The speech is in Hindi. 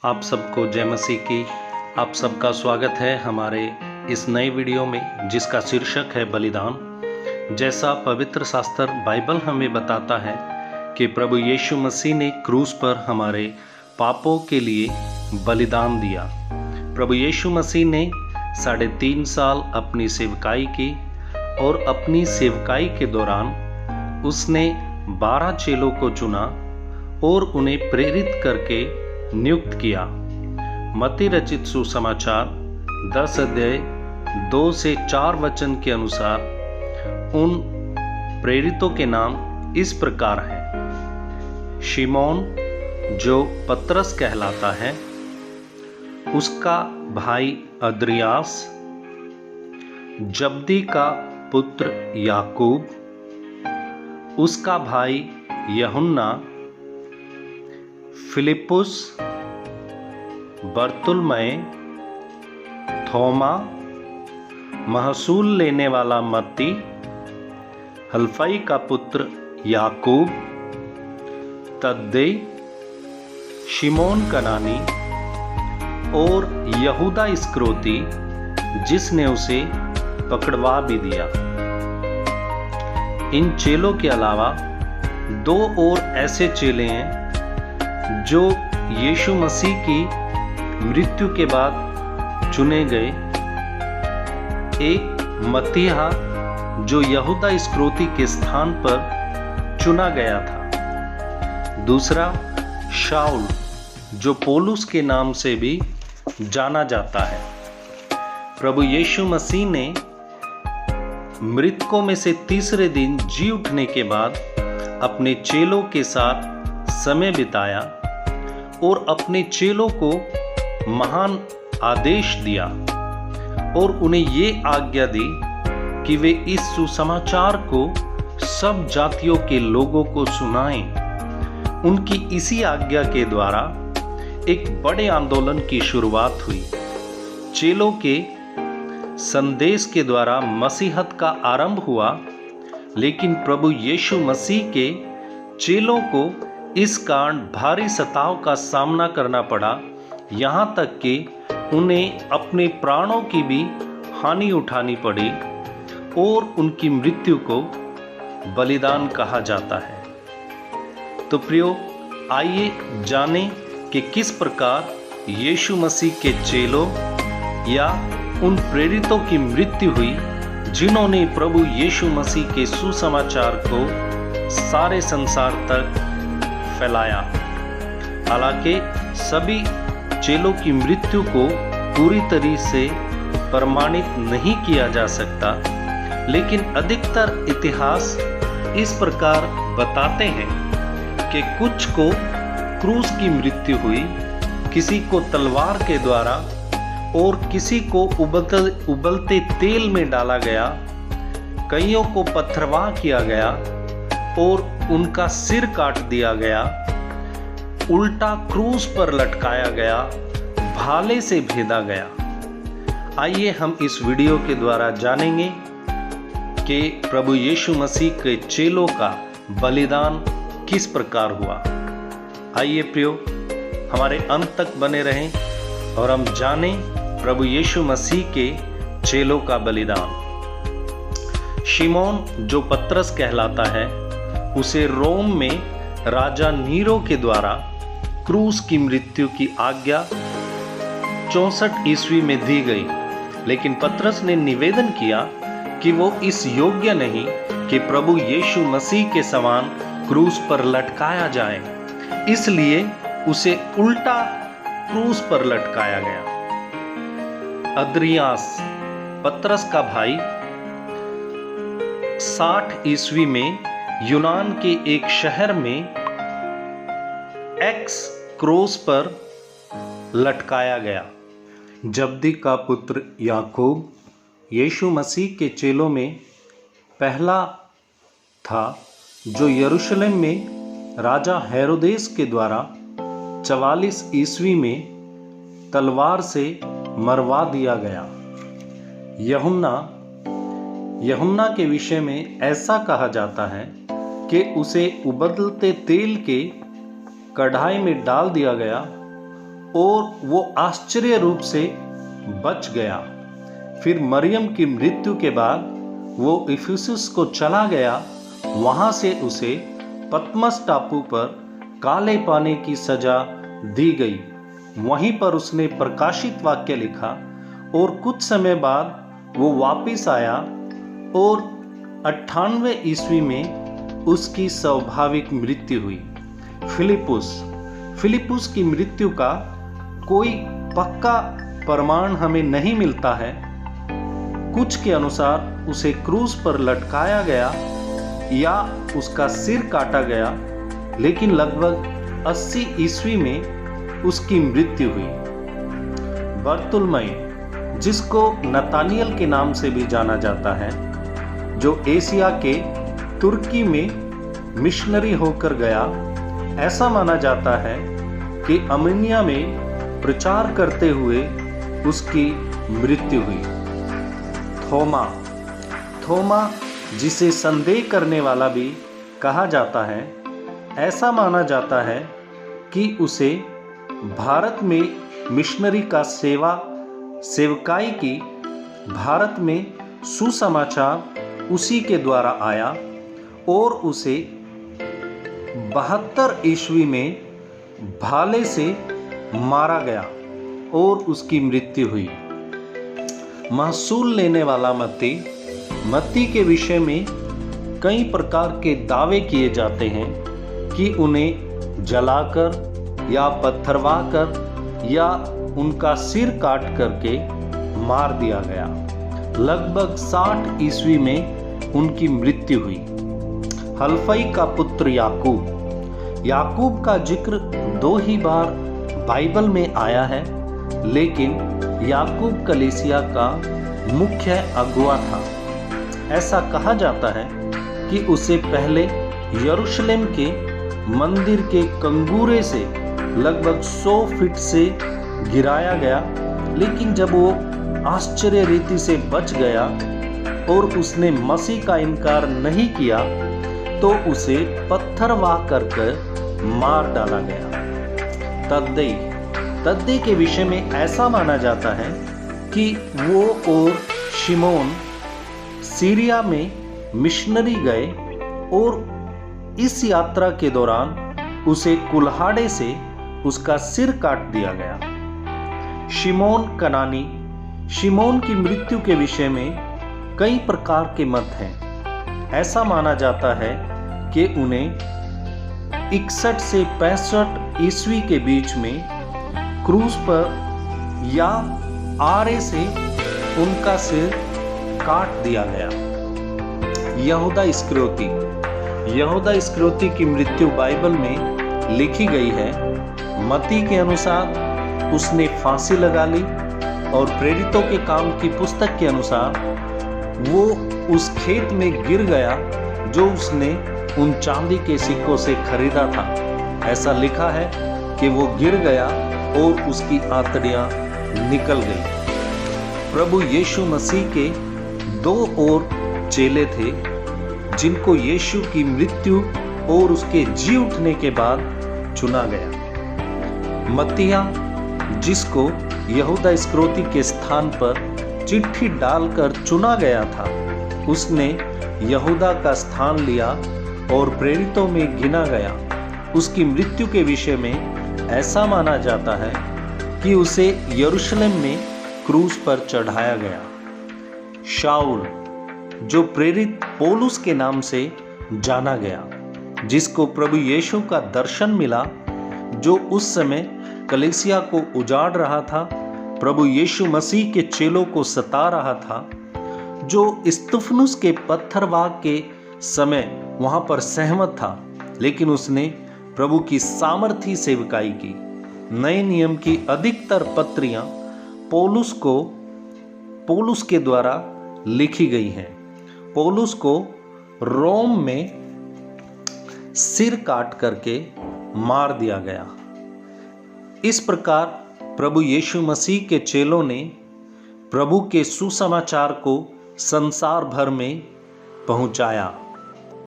आप सबको जय मसीह की। आप सबका स्वागत है हमारे इस नए वीडियो में जिसका शीर्षक है बलिदान। जैसा पवित्र शास्त्र बाइबल हमें बताता है कि प्रभु यीशु मसीह ने क्रूस पर हमारे पापों के लिए बलिदान दिया। प्रभु यीशु मसीह ने 3.5 साल अपनी सेवकाई की और अपनी सेवकाई के दौरान उसने 12 चेलों को चुना और उन्हें प्रेरित करके नियुक्त किया। मत्ती रचित सुसमाचार 10 अध्याय 2 से 4 वचन के अनुसार उन प्रेरितों के नाम इस प्रकार हैं। शिमोन जो पतरस कहलाता है, उसका भाई अद्रियास, जब्दी का पुत्र याकूब, उसका भाई यूहन्ना, फिलिप्पुस, बरतुल्मै, थोमा, महसूल लेने वाला मत्ती, हल्फई का पुत्र याकूब, तद्दै, शिमोन कनानी और यहूदा इस्करियोती जिसने उसे पकड़वा भी दिया। इन चेलों के अलावा 2 और ऐसे चेले हैं जो यीशु मसीह की मृत्यु के बाद चुने गए। एक मत्तियाह जो यहूदा इस्करियोती के स्थान पर चुना गया था। दूसरा शाऊल जो पौलुस के नाम से भी जाना जाता है। प्रभु यीशु मसीह ने मृतकों में से तीसरे दिन जी उठने के बाद अपने चेलों के साथ समय बिताया और अपने चेलों को महान आदेश दिया और उन्हें ये आज्ञा दी कि वे इस सुसमाचार को सब जातियों के लोगों को सुनाएं। उनकी इसी आज्ञा के द्वारा एक बड़े आंदोलन की शुरुआत हुई। चेलों के संदेश के द्वारा मसीहत का आरंभ हुआ, लेकिन प्रभु यीशु मसीह के चेलों को इस कारण भारी सताव का सामना करना पड़ा, यहाँ तक कि उन्हें अपने प्राणों की भी हानि उठानी पड़ी और उनकी मृत्यु को बलिदान कहा जाता है। तो प्रियो, आइए जानें कि किस प्रकार यीशु मसीह के चेलों या उन प्रेरितों की मृत्यु हुई जिन्होंने प्रभु यीशु मसीह के सुसमाचार को सारे संसार तक फैलाया। हालांकि सभी चेलों की मृत्यु को पूरी तरह से प्रमाणित नहीं किया जा सकता, लेकिन अधिकतर इतिहास इस प्रकार बताते हैं कि कुछ को क्रूस की मृत्यु हुई, किसी को तलवार के द्वारा और किसी को उबलते तेल में डाला गया, कईयों को पथरवाह किया गया और उनका सिर काट दिया गया, उल्टा क्रूस पर लटकाया गया, भाले से भेदा गया। आइए हम इस वीडियो के द्वारा जानेंगे कि प्रभु यीशु मसीह के चेलों का बलिदान किस प्रकार हुआ। आइए प्रियो, हमारे अंत तक बने रहें और हम जानें प्रभु यीशु मसीह के चेलों का बलिदान। शिमोन जो पतरस कहलाता है, उसे रोम में राजा नीरो के द्वारा क्रूस की मृत्यु की आज्ञा 64 ईस्वी में दी गई, लेकिन पतरस ने निवेदन किया कि वो इस योग्य नहीं कि प्रभु यीशु मसीह के समान क्रूस पर लटकाया जाए, इसलिए उसे उल्टा क्रूस पर लटकाया गया। अद्रियास पतरस का भाई 60 ईस्वी में यूनान के एक शहर में एक्स क्रोस पर लटकाया गया। जब्दी का पुत्र याकूब यीशु मसीह के चेलों में पहला था जो यरूशलेम में राजा हेरोदेस के द्वारा 44 ईस्वी में तलवार से मरवा दिया गया। यूहन्ना के विषय में ऐसा कहा जाता है कि उसे उबलते तेल के कढ़ाई में डाल दिया गया और वो आश्चर्य रूप से बच गया। फिर मरियम की मृत्यु के बाद वो इफिसुस को चला गया। वहां से उसे पतमस टापू पर काले पानी की सजा दी गई। वहीं पर उसने प्रकाशित वाक्य लिखा और कुछ समय बाद वो वापस आया और 98 ईस्वी में उसकी स्वाभाविक मृत्यु हुई। फिलिपुस की मृत्यु का कोई पक्का प्रमाण हमें नहीं मिलता है। कुछ के अनुसार उसे क्रूस पर लटकाया गया या उसका सिर काटा गया, लेकिन लगभग 80 ईस्वी में उसकी मृत्यु हुई। बर्तुलमई, जिसको नतानियल के नाम से भी जाना जाता है, जो एशिया के तुर्की में मिशनरी होकर गया, ऐसा माना जाता है कि अर्मेनिया में प्रचार करते हुए उसकी मृत्यु हुई। थोमा, जिसे संदेह करने वाला भी कहा जाता है, ऐसा माना जाता है कि उसे भारत में मिशनरी का सेवकाई की, भारत में सुसमाचार उसी के द्वारा आया और उसे 72 ईस्वी में भाले से मारा गया और उसकी मृत्यु हुई। महसूल लेने वाला मत्ती के विषय में कई प्रकार के दावे किए जाते हैं कि उन्हें जलाकर या पत्थरवाकर या उनका सिर काट करके मार दिया गया। लगभग 60 ईस्वी में उनकी मृत्यु हुई। हल्फई का पुत्र याकूब का जिक्र 2 ही बार बाइबल में आया है, लेकिन याकूब कलीसिया का मुख्य अगुवा था। ऐसा कहा जाता है कि उसे पहले यरूशलेम के मंदिर के कंगूरे से लगभग 100 फीट से गिराया गया, लेकिन जब वो आश्चर्य रीति से बच गया और उसने मसीह का इनकार नहीं किया तो उसे पत्थरवाह कर मार डाला गया। तद्दै के विषय में ऐसा माना जाता है कि वो और शिमोन सीरिया में मिशनरी गए और इस यात्रा के दौरान उसे कुल्हाड़े से उसका सिर काट दिया गया। शिमोन कनानी, शिमोन की मृत्यु के विषय में कई प्रकार के मत हैं। ऐसा माना जाता है कि उन्हें 61 से 65 ईस्वी के बीच में क्रूस पर या आरे से उनका सिर काट दिया गया। यहूदा इस्करियोती की मृत्यु बाइबल में लिखी गई है। मत्ती के अनुसार उसने फांसी लगा ली और प्रेरितों के काम की पुस्तक के अनुसार वो उस खेत में गिर गया जो उसने उन चांदी के सिक्कों से खरीदा था। ऐसा लिखा है कि वो गिर गया और उसकी आंतड़ियां निकल गई। प्रभु यीशु मसीह के 2 और चेले थे जिनको यीशु की मृत्यु और उसके जी उठने के बाद चुना गया। मत्तिया, जिसको यहूदा इस्करियोती के स्थान पर चिट्ठी डालकर चुना गया था, उसने यहूदा का स्थान लिया और प्रेरितों में गिना गया। उसकी मृत्यु के विषय में ऐसा माना जाता है कि उसे यरूशलेम में क्रूस पर चढ़ाया गया। शाऊल, जो प्रेरित पौलुस के नाम से जाना गया, जिसको प्रभु यीशु का दर्शन मिला, जो उस समय कलीसिया को उजाड़ रहा था, प्रभु यीशु मसीह के चेलों को सता रहा था, जो स्तिफनुस के पत्थरवाह के समय वहां पर सहमत था, लेकिन उसने प्रभु की सामर्थी सेवकाई की। नए नियम की अधिकतर पत्रियां पौलुस के द्वारा लिखी गई हैं। पौलुस को रोम में सिर काट करके मार दिया गया। इस प्रकार प्रभु यीशु मसीह के चेलों ने प्रभु के सुसमाचार को संसार भर में पहुंचाया।